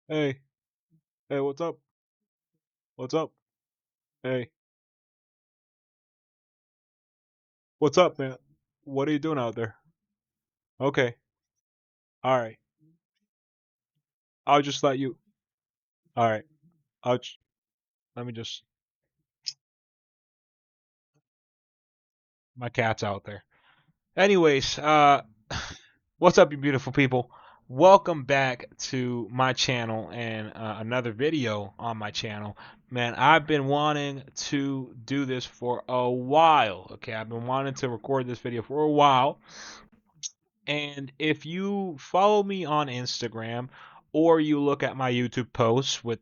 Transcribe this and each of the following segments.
Hey, hey, what's up? What's up? Hey, what's up, man? What are you doing out there? Okay, all right. I'll just let you. All right. I'll. Let me just. My cat's out there. Anyways, what's up, you beautiful people? Welcome back to my channel and another video on my channel. Man, I've been wanting to do this for a while. Okay, I've been wanting to record this video for a while. And if you follow me on Instagram or you look at my YouTube posts with,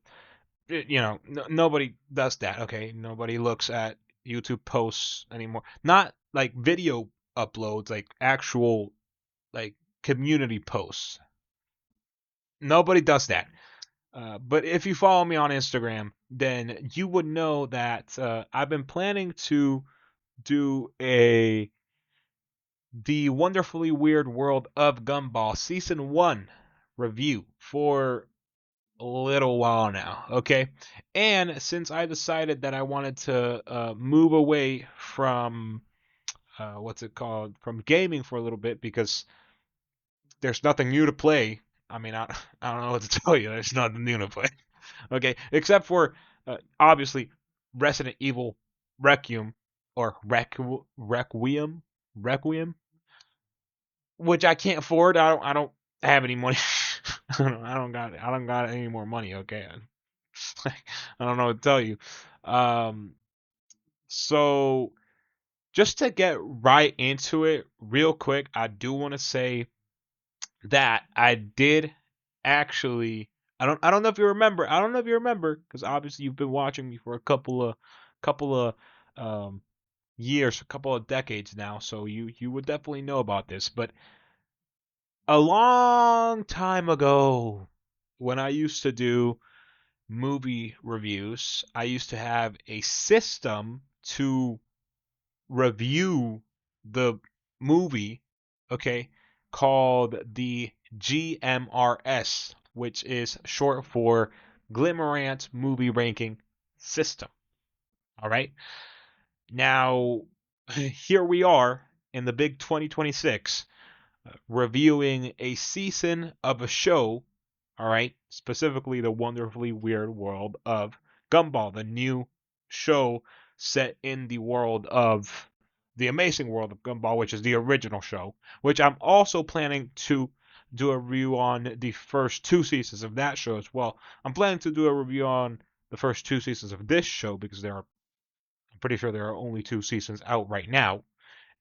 nobody does that, okay? Nobody looks at YouTube posts anymore. Not like video uploads, like actual, like community posts. Nobody does that. But if you follow me on Instagram, then you would know that I've been planning to do a The Wonderfully Weird World of Gumball Season 1 review for a little while now, okay? And since I decided that I wanted to move away from, what's it called, from gaming for a little bit because there's nothing new to play. I mean, I don't know what to tell you. There's nothing new to play, okay? Except for, obviously, Resident Evil Requiem, or Requiem, which I can't afford. I don't have any money. I don't got any more money. Okay, I don't know what to tell you. Um, so just to get right into it, real quick, I do want to say that I did actually. I don't know if you remember. I don't know if you remember because obviously you've been watching me for a couple of um years, a couple of decades now. So you would definitely know about this, but a long time ago, when I used to do movie reviews, I used to have a system to review the movie, okay, called the GMRS, which is short for Glimmerant Movie Ranking System. All right. Now, here we are in the big 2026 reviewing a season of a show, all right, specifically the Wonderfully Weird World of Gumball, the new show set in the world of the Amazing World of Gumball, which is the original show, which I'm also planning to do a review on the first two seasons of that show as well. I'm planning to do a review on the first two seasons of this show because I'm pretty sure there are only two seasons out right now,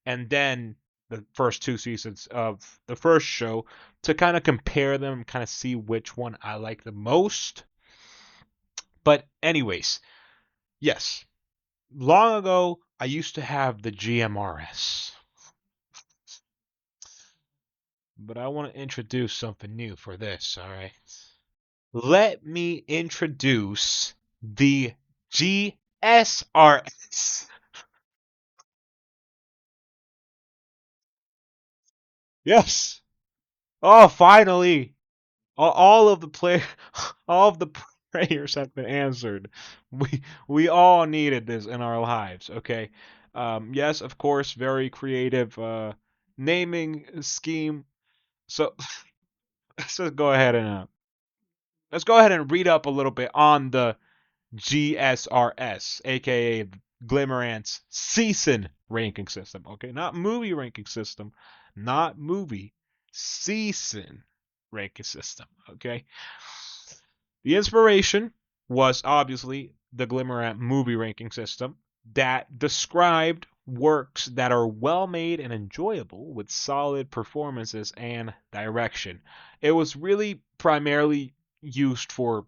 and then the first two seasons of the first show to kind of compare them, kind of see which one I like the most. But, anyways, yes, long ago I used to have the GMRS, but I want to introduce something new for this, all right? Let me introduce the GSRS. Yes. Oh, finally. All of the play all of the prayers have been answered. We all needed this in our lives, okay? Yes, of course, very creative naming scheme. So let's just go ahead and read up a little bit on the GSRS, aka Glimmerant's season ranking system. Okay, not movie ranking system, not movie, season ranking system. Okay, the inspiration was obviously the Glimmerant movie ranking system that described works that are well made and enjoyable with solid performances and direction. It was really primarily used for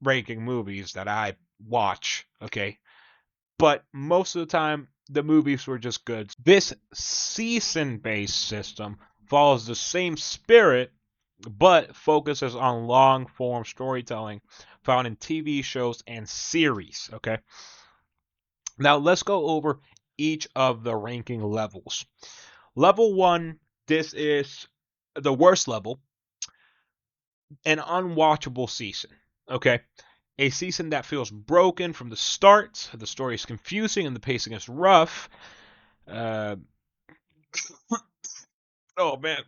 ranking movies that I watch, okay? But most of the time, the movies were just good. This season based system follows the same spirit but focuses on long form storytelling found in TV shows and series. Okay, now let's go over each of the ranking levels. Level one, this is the worst level. an unwatchable season. Okay, a season that feels broken from the start. The story is confusing and the pacing is rough. Uh, oh man,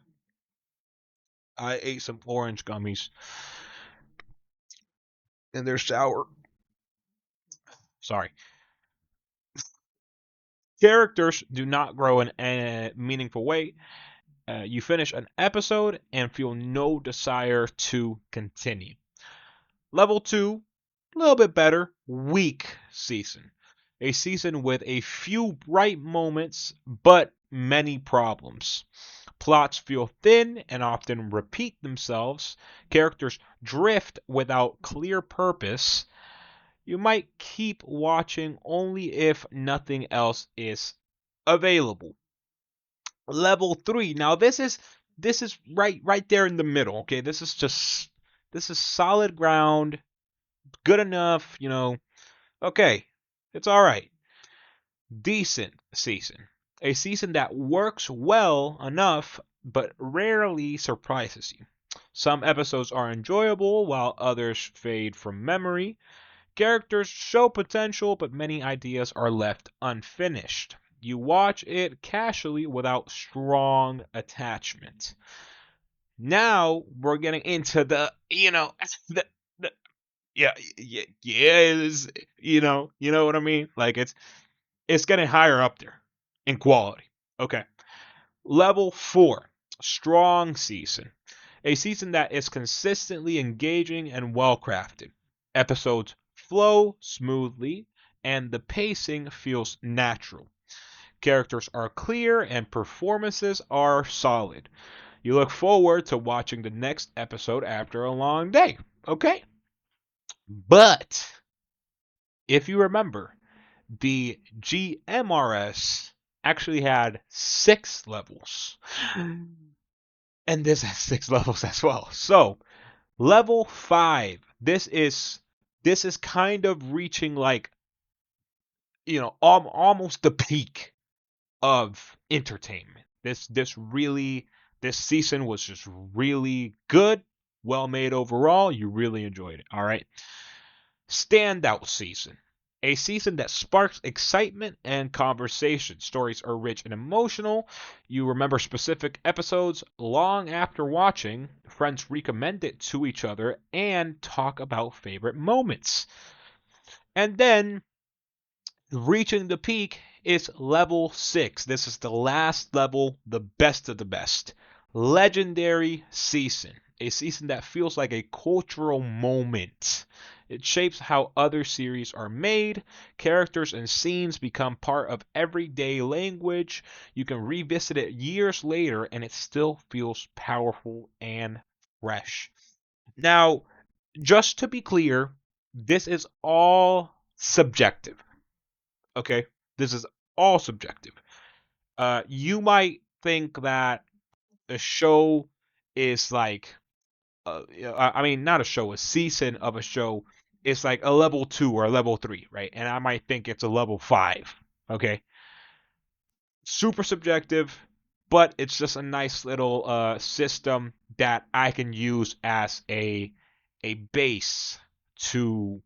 I ate some orange gummies and they're sour. Sorry. Characters do not grow in a meaningful way. You finish an episode and feel no desire to continue. Level 2, a little bit better, weak season. A season with a few bright moments, but many problems. Plots feel thin and often repeat themselves. Characters drift without clear purpose. You might keep watching only if nothing else is available. Level 3. Now this is right there in the middle, okay? This is solid ground, good enough, Okay. It's all right. Decent season. A season that works well enough but rarely surprises you. Some episodes are enjoyable while others fade from memory. Characters show potential, but many ideas are left unfinished. You watch it casually without strong attachment. Now we're getting into the, the yeah, yeah, you know what I mean? Like it's getting higher up there in quality. Okay. Level 4, strong season. A season that is consistently engaging and well crafted. Episodes flow smoothly and the pacing feels natural. Characters are clear and performances are solid. You look forward to watching the next episode after a long day. Okay? But if you remember, the GMRS actually had 6 levels. And this has 6 levels as well. So, level 5, this is kind of reaching like, almost the peak of entertainment. This season was just really good, well made overall. You really enjoyed it. All right. Standout season. A season that sparks excitement and conversation. Stories are rich and emotional. You remember specific episodes long after watching. Friends recommend it to each other and talk about favorite moments. And then reaching the peak is level 6. This is the last level, the best of the best. Legendary season. A season that feels like a cultural moment. It shapes how other series are made. Characters and scenes become part of everyday language. You can revisit it years later and it still feels powerful and fresh. Now, just to be clear, this is all subjective. Okay? This is all subjective. You might think that a show is like, I mean, not a show, a season of a show is like a level 2 or a level 3, right? And I might think it's a level 5. Okay? Super subjective, but it's just a nice little system that I can use as a base to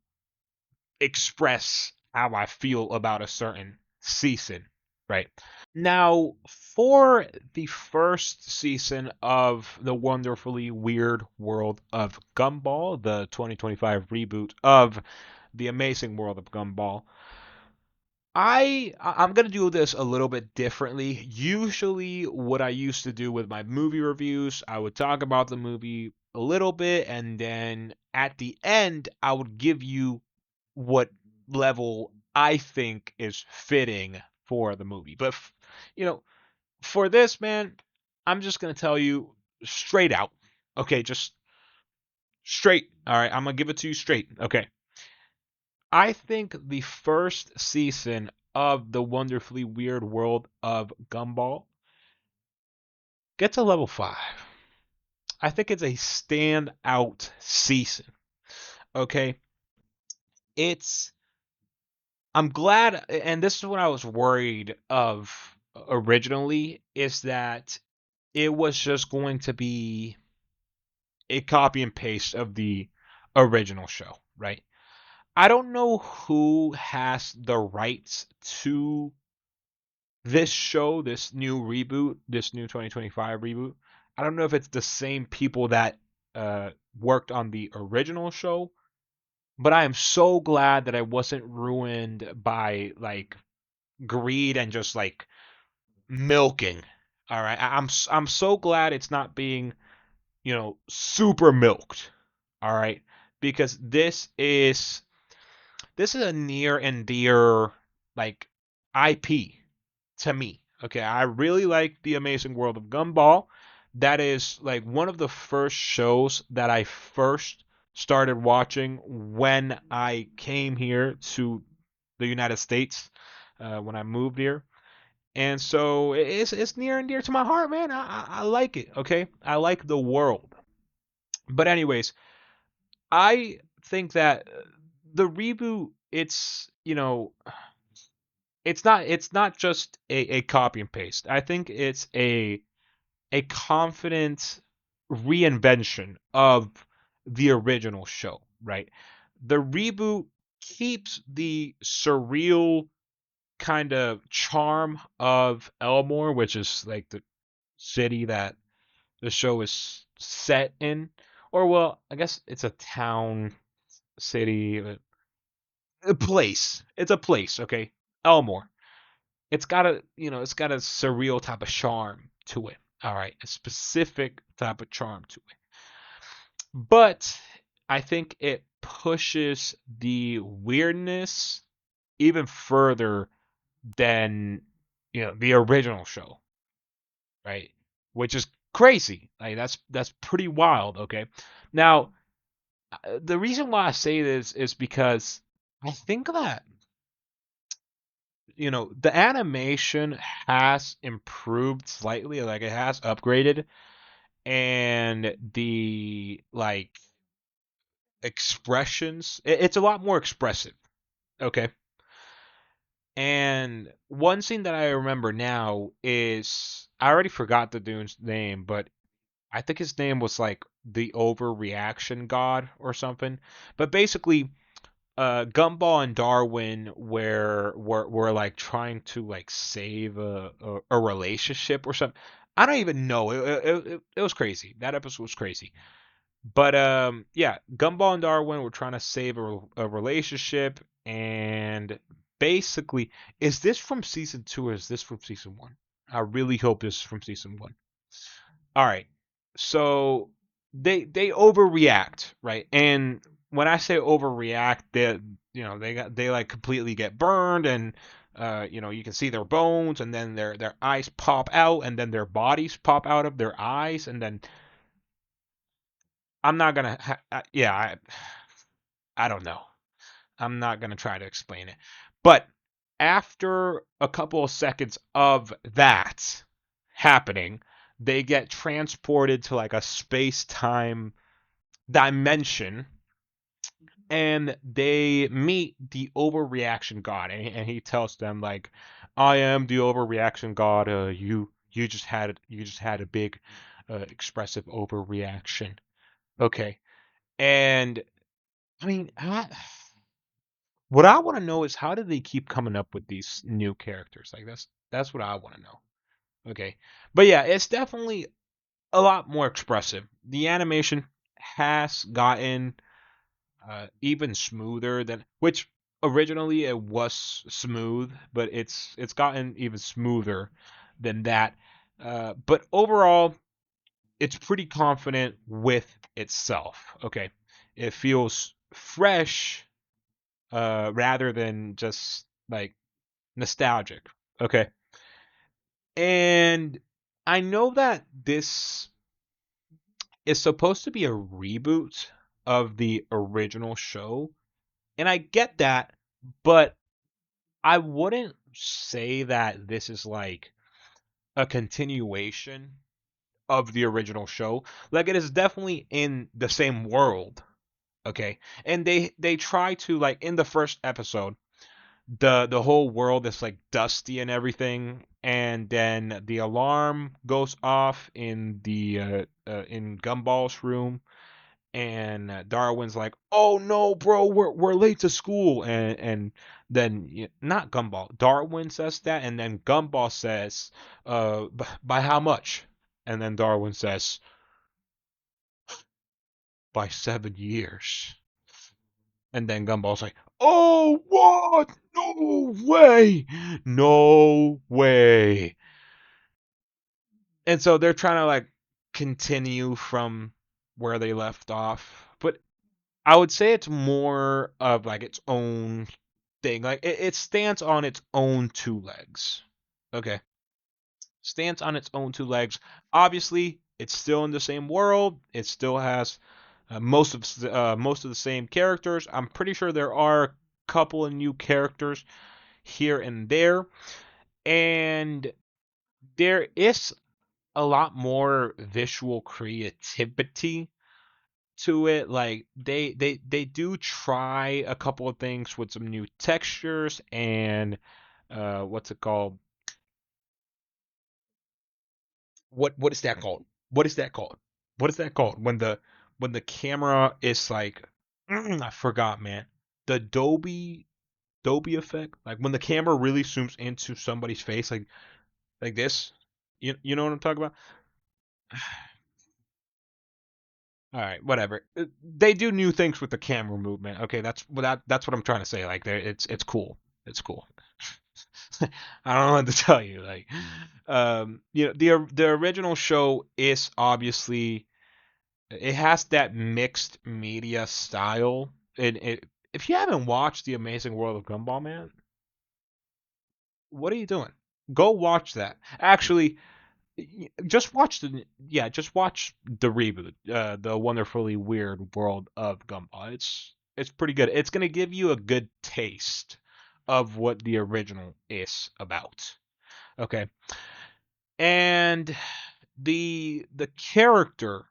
express how I feel about a certain season, right? Now, for the first season of the wonderfully weird world of Gumball, the 2025 reboot of the amazing world of Gumball, I'm gonna do this a little bit differently. Usually, what I used to do with my movie reviews, I would talk about the movie a little bit, and then at the end, I would give you what level I think is fitting for the movie. But you know, for this man, I'm just gonna tell you straight out. Okay, just straight. All right, I'm gonna give it to you straight. Okay, I think the first season of the wonderfully weird world of Gumball gets a level 5. I think it's a standout season. Okay, it's I'm glad, and this is what I was worried of originally, is that it was just going to be a copy and paste of the original show, right? I don't know who has the rights to this show, this new reboot, this new 2025 reboot. I don't know if it's the same people that uh, worked on the original show, but I am so glad that I wasn't ruined by like greed and just like milking. All right, I'm so glad it's not being, super milked. All right, because this is a near and dear like IP to me. Okay, I really like The Amazing World of Gumball. That is like one of the first shows that I first started watching when I came here to the United States, when I moved here. And so it's near and dear to my heart, man. I like it. Okay, I like the world. But anyways, I think that the reboot, it's not just a copy and paste. I think it's a confident reinvention of the original show, right? The reboot keeps the surreal kind of charm of Elmore, which is like the city that the show is set in. Or, well, I guess it's a town, city, a place. It's a place, okay? Elmore. It's got a surreal type of charm to it. All right, a specific type of charm to it. But I think it pushes the weirdness even further than the original show, right? Which is crazy. Like that's pretty wild. Okay, now the reason why I say this is because I think that the animation has improved slightly, like it has upgraded, and the like expressions, it's a lot more expressive. Okay. And one scene that I remember now is I already forgot the dude's name, but I think his name was like the overreaction god or something. But basically, Gumball and Darwin were like trying to like save a relationship or something. I don't even know. It was crazy. That episode was crazy. But yeah, Gumball and Darwin were trying to save a relationship, and basically, is this from season two or is this from season one? I really hope this is from season one. All right, so they overreact, right? And when I say overreact, they like completely get burned, and you can see their bones, and then their eyes pop out, and then their bodies pop out of their eyes, and then I'm not gonna. Yeah, I don't know. I'm not gonna try to explain it. But after a couple of seconds of that happening, they get transported to like a space-time dimension, and they meet the overreaction god, and he tells them like, "I am the overreaction god. You just had a big, expressive overreaction." Okay, and I mean, what I want to know is how do they keep coming up with these new characters? Like that's what I want to know. Okay, but yeah, it's definitely a lot more expressive. The animation has gotten even smoother than which originally it was smooth, but it's gotten even smoother than that. But overall, it's pretty confident with itself. Okay, it feels fresh rather than just like nostalgic. Okay. And I know that this is supposed to be a reboot of the original show, and I get that, but I wouldn't say that this is like a continuation of the original show. Like it is definitely in the same world, okay? And they try to like in the first episode the whole world is like dusty and everything, and then the alarm goes off in the in Gumball's room, and Darwin's like, "Oh no, bro, we're late to school," and then not Gumball, Darwin says that, and then Gumball says, by how much?" And then Darwin says, "By 7 years." And then Gumball's like, "Oh, what? No way! No way!" And so they're trying to like continue from where they left off, but I would say it's more of like its own thing. Like it stands on its own two legs. Okay, stands on its own two legs. Obviously, it's still in the same world. It still has most of the same characters. I'm pretty sure there are a couple of new characters here and there, and there is a lot more visual creativity to it. Like they do try a couple of things with some new textures and what's it called? What is that called? What is that called? What is that called? When the camera is like I forgot, man. The Dolby effect, like when the camera really zooms into somebody's face, like this. You know what I'm talking about? All right, whatever. They do new things with the camera movement. Okay, that's what I'm trying to say. Like, it's cool. It's cool. I don't know what to tell you. Like, the original show is obviously it has that mixed media style. And if you haven't watched The Amazing World of Gumball, man, what are you doing? Go watch that. Actually, just watch the reboot, the Wonderfully Weird World of Gumball. It's pretty good. It's gonna give you a good taste of what the original is about. Okay, and the character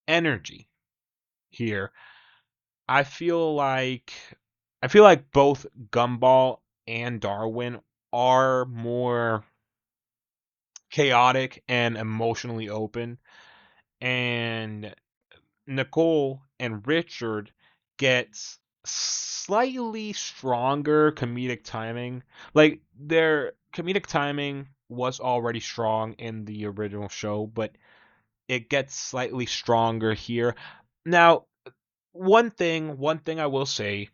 energy here, I feel like I feel like both Gumball and Darwin are more chaotic and emotionally open, and Nicole and Richard gets slightly stronger comedic timing. Like their comedic timing was already strong in the original show, but it gets slightly stronger here. Now, one thing I will say,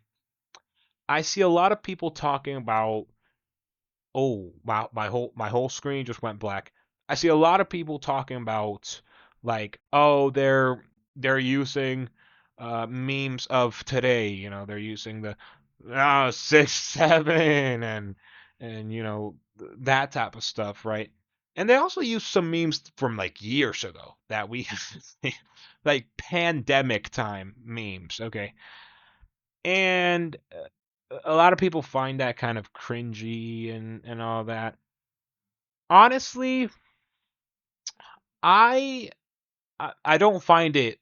I see a lot of people talking about, oh, wow, my whole screen just went black. I see a lot of people talking about like, oh, they're using memes of today. You know, they're using the 6 7 and that type of stuff, right? And they also use some memes from like years ago that we like pandemic time memes, okay? And a lot of people find that kind of cringy and all that. Honestly, I I don't find it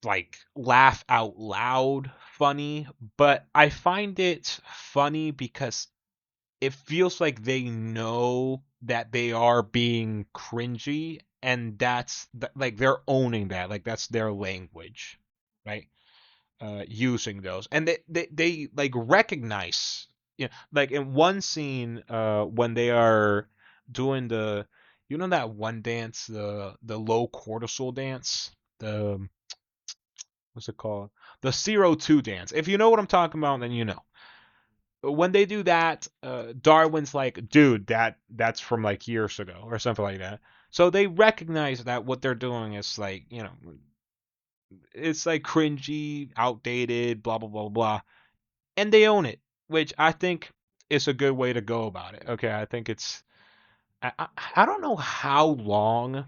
like laugh out loud funny, but I find it funny because it feels like they know that they are being cringy and like they're owning that, like that's their language, right? Using those, and they like recognize, like in one scene, when they are doing that one dance, the low cortisol dance, the what's it called, the 02 dance. If you know what I'm talking about, then you know. When they do that, Darwin's like, dude, that's from like years ago or something like that. So they recognize that what they're doing is like, it's like cringy, outdated, blah blah blah blah, and they own it, which I think is a good way to go about it. Okay, I think it's I don't know how long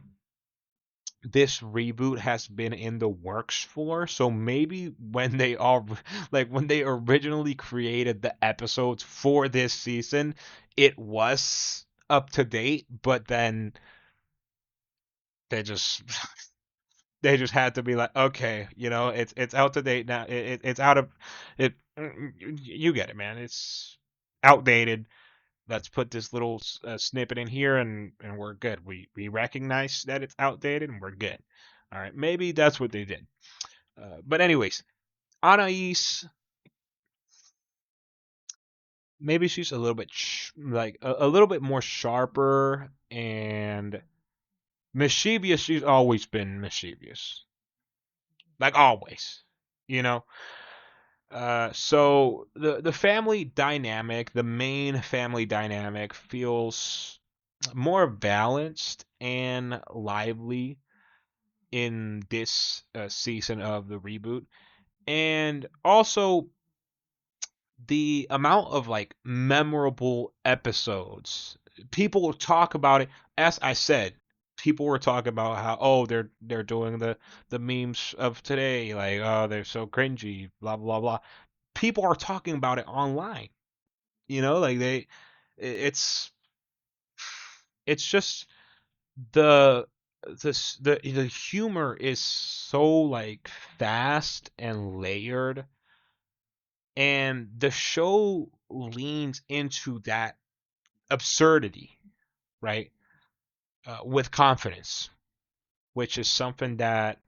this reboot has been in the works for, so maybe when they are like when they originally created the episodes for this season, it was up to date, but then they just they just had to be like, okay, it's out to date now. It's out of it. You get it, man. It's outdated. Let's put this little snippet in here, and we're good. We recognize that it's outdated, and we're good. All right, maybe that's what they did. But anyways, Anais, maybe she's a little bit like a little bit more sharper and mischievous. She's always been mischievous, like always, you know. So the family dynamic, the main family dynamic, feels more balanced and lively in this season of the reboot, and also the amount of like memorable episodes. People talk about it. As I said, people were talking about how, oh, they're doing the memes of today, like, oh, they're so cringy, blah blah blah. People are talking about it online. Like it's it's just the the humor is so like fast and layered, and the show leans into that absurdity, right? With confidence, which is something that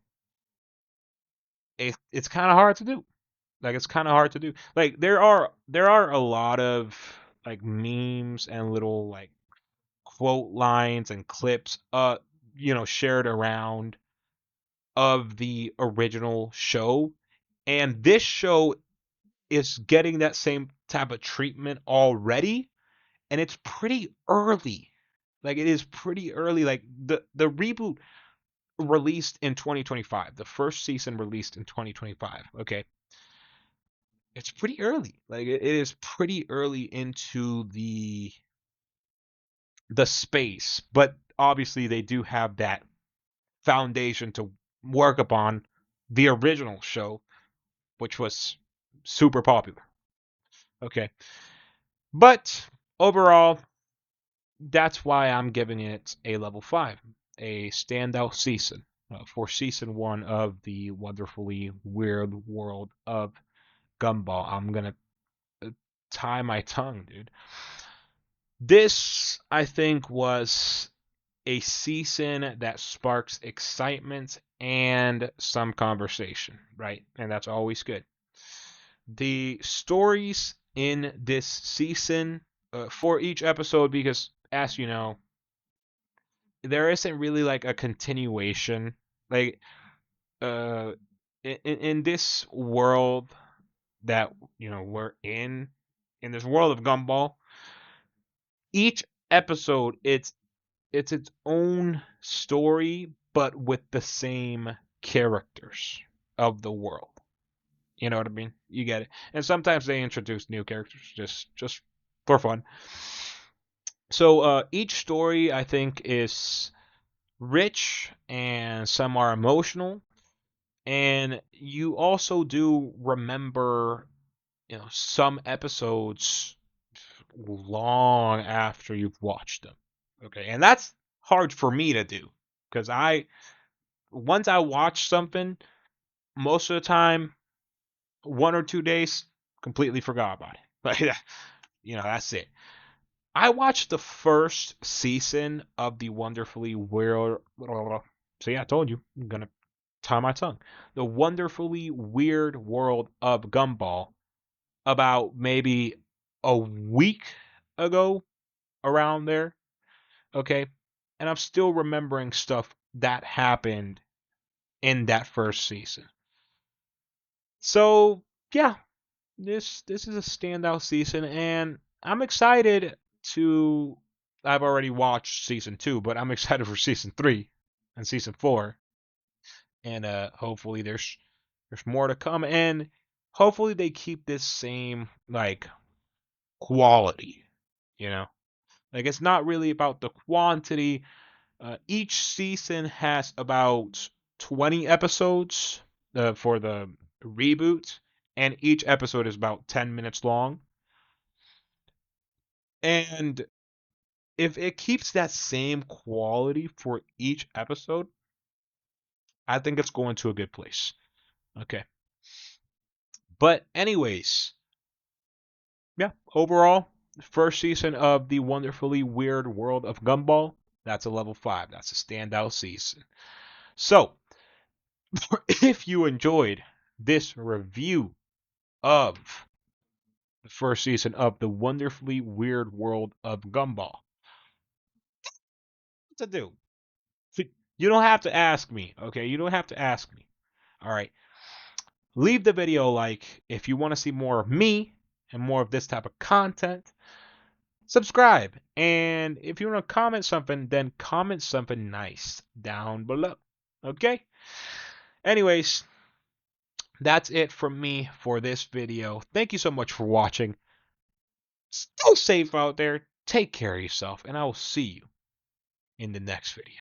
it's kind of hard to do. Like it's kind of hard to do. Like there are a lot of like memes and little like quote lines and clips shared around of the original show, and this show is getting that same type of treatment already, and it's pretty early. Like it is pretty early. Like the reboot released in 2025. The first season released in 2025. Okay, it's pretty early. Like it is pretty early into the space, but obviously they do have that foundation to work upon, the original show, which was super popular. Okay, but overall, that's why I'm giving it a level 5, a standout season for season 1 of the wonderfully weird world of Gumball. I'm gonna tie my tongue, dude. This, I think, was a season that sparks excitement and some conversation, right? And that's always good. The stories in this season, for each episode, because as you know, there isn't really like a continuation. Like, uh, in this world that we're in this world of Gumball, each episode it's its own story, but with the same characters of the world. You know what I mean? You get it. And sometimes they introduce new characters just for fun. So each story I think is rich and some are emotional, and you also do remember some episodes long after you've watched them. Okay, and that's hard for me to do because I once I watch something, most of the time, 1 or 2 days, completely forgot about it. Like that's it. I watched the first season of the wonderfully weird. See, I told you, I'm gonna tie my tongue. The wonderfully weird world of Gumball about maybe a week ago, around there. Okay, and I'm still remembering stuff that happened in that first season. So yeah, this is a standout season, and I'm excited to. I've already watched season 2, but I'm excited for season 3 and season 4, and hopefully there's more to come, and hopefully they keep this same like quality. You know, like it's not really about the quantity. Each season has about 20 episodes for the reboot, and each episode is about 10 minutes long. And if it keeps that same quality for each episode, I think it's going to a good place. Okay. But, anyways, yeah, overall, first season of the wonderfully weird world of Gumball, that's a level 5. That's a standout season. So, If you enjoyed this review of the first season of the wonderfully weird world of Gumball, what to do? You don't have to ask me, okay? You don't have to ask me. All right. Leave the video a like if you want to see more of me and more of this type of content. Subscribe. And if you want to comment something, then comment something nice down below. Okay? Anyways, that's it from me for this video. Thank you so much for watching. Stay safe out there. Take care of yourself. And I will see you in the next video.